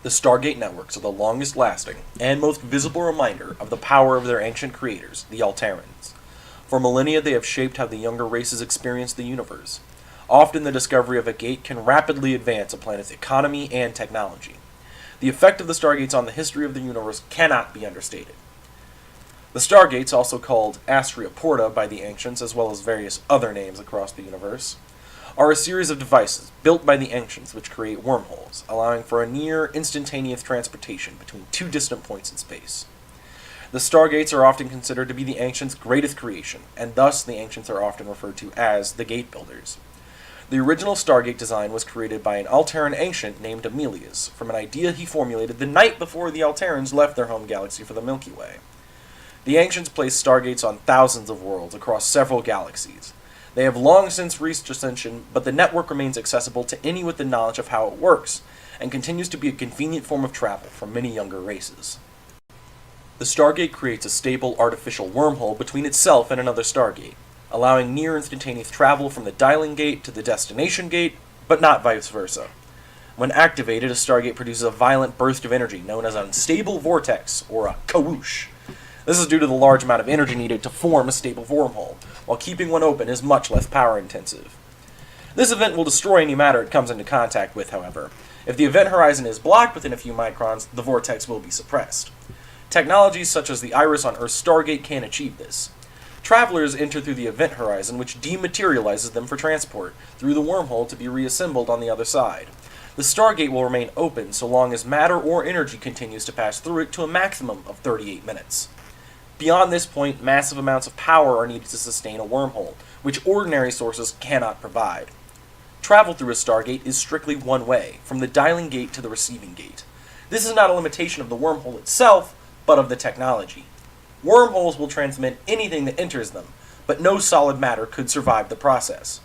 The Stargate networks are the longest lasting and most visible reminder of the power of their ancient creators, the Alterans. For millennia, they have shaped how the younger races experience the universe. Often, the discovery of a gate can rapidly advance a planet's economy and technology. The effect of the Stargates on the history of the universe cannot be understated. The Stargates, also called Astria Porta by the ancients as well as various other names across the universe, are a series of devices built by the ancients which create wormholes, allowing for a near instantaneous transportation between two distant points in space. The Stargates are often considered to be the ancients' greatest creation, and thus the ancients are often referred to as the Gate Builders. The original Stargate design was created by an Alteran ancient named Amelius, from an idea he formulated the night before the Alterans left their home galaxy for the Milky Way. The ancients placed Stargates on thousands of worlds across several galaxies. They have long since reached ascension, but the network remains accessible to any with the knowledge of how it works, and continues to be a convenient form of travel for many younger races. The Stargate creates a stable artificial wormhole between itself and another Stargate, allowing near instantaneous travel from the dialing gate to the destination gate, but not vice versa. When activated, a Stargate produces a violent burst of energy known as an unstable vortex, or a kawoosh. This is due to the large amount of energy needed to form a stable wormhole, while keeping one open is much less power intensive. This event will destroy any matter it comes into contact with, however. If the event horizon is blocked within a few microns, the vortex will be suppressed. Technologies such as the Iris on Earth's Stargate can achieve this. Travelers enter through the event horizon, which dematerializes them for transport, through the wormhole to be reassembled on the other side. The Stargate will remain open so long as matter or energy continues to pass through it to a maximum of 38 minutes. Beyond this point, massive amounts of power are needed to sustain a wormhole, which ordinary sources cannot provide. Travel through a Stargate is strictly one way, from the dialing gate to the receiving gate. This is not a limitation of the wormhole itself, but of the technology. Wormholes will transmit anything that enters them, but no solid matter could survive the process.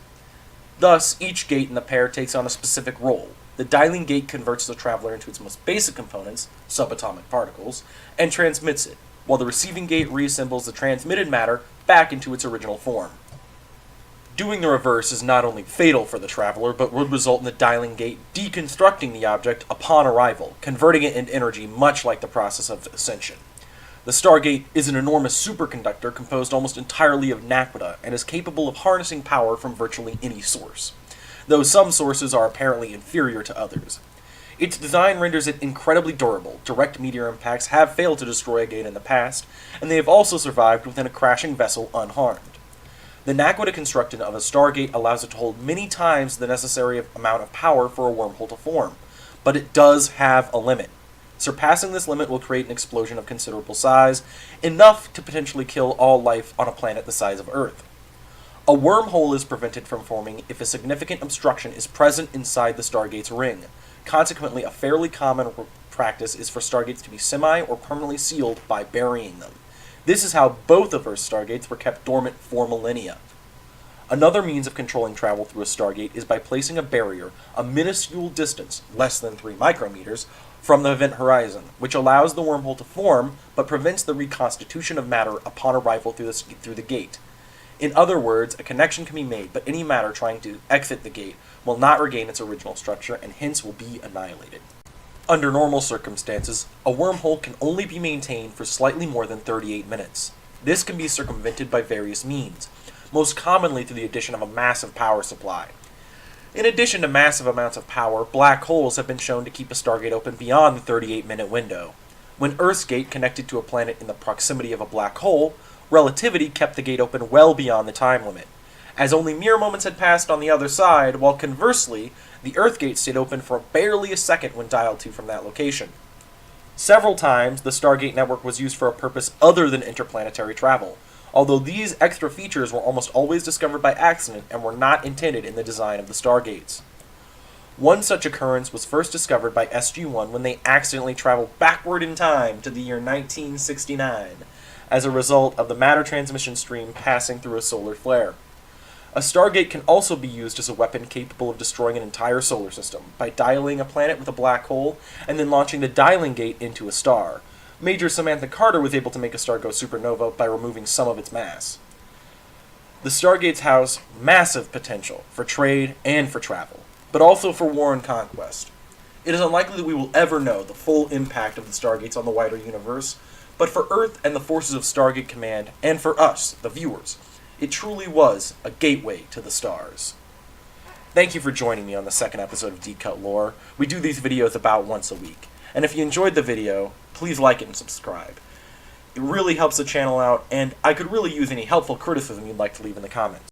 Thus, each gate in the pair takes on a specific role. The dialing gate converts the traveler into its most basic components, subatomic particles, and transmits it, while the receiving gate reassembles the transmitted matter back into its original form. Doing the reverse is not only fatal for the traveler, but would result in the dialing gate deconstructing the object upon arrival, converting it into energy much like the process of ascension. The Stargate is an enormous superconductor composed almost entirely of naquita and is capable of harnessing power from virtually any source, though some sources are apparently inferior to others. Its design renders it incredibly durable. Direct meteor impacts have failed to destroy a gate in the past, and they have also survived within a crashing vessel unharmed. The naquita construction of a Stargate allows it to hold many times the necessary amount of power for a wormhole to form, but it does have a limit. Surpassing this limit will create an explosion of considerable size, enough to potentially kill all life on a planet the size of Earth. A wormhole is prevented from forming if a significant obstruction is present inside the Stargate's ring. Consequently, a fairly common practice is for Stargates to be semi- or permanently sealed by burying them. This is how both of Earth's Stargates were kept dormant for millennia. Another means of controlling travel through a Stargate is by placing a barrier a minuscule distance, less than 3 micrometers, from the event horizon, which allows the wormhole to form, but prevents the reconstitution of matter upon arrival through the gate. In other words, a connection can be made, but any matter trying to exit the gate will not regain its original structure and hence will be annihilated. Under normal circumstances, a wormhole can only be maintained for slightly more than 38 minutes. This can be circumvented by various means, most commonly through the addition of a massive power supply. In addition to massive amounts of power, black holes have been shown to keep a Stargate open beyond the 38-minute window. When Earth's gate connected to a planet in the proximity of a black hole, relativity kept the gate open well beyond the time limit, as only mere moments had passed on the other side, while conversely, the Earth gate stayed open for barely a second when dialed to from that location. Several times, the Stargate network was used for a purpose other than interplanetary travel, although these extra features were almost always discovered by accident and were not intended in the design of the Stargates. One such occurrence was first discovered by SG-1 when they accidentally traveled backward in time to the year 1969, as a result of the matter transmission stream passing through a solar flare. A Stargate can also be used as a weapon capable of destroying an entire solar system, by dialing a planet with a black hole, and then launching the dialing gate into a star. Major Samantha Carter was able to make a star go supernova by removing some of its mass. The Stargates house massive potential for trade and for travel, but also for war and conquest. It is unlikely that we will ever know the full impact of the Stargates on the wider universe, but for Earth and the forces of Stargate Command, and for us, the viewers, it truly was a gateway to the stars. Thank you for joining me on the second episode of Deep Cut Lore. We do these videos about once a week, and if you enjoyed the video, please like it and subscribe. It really helps the channel out, and I could really use any helpful criticism you'd like to leave in the comments.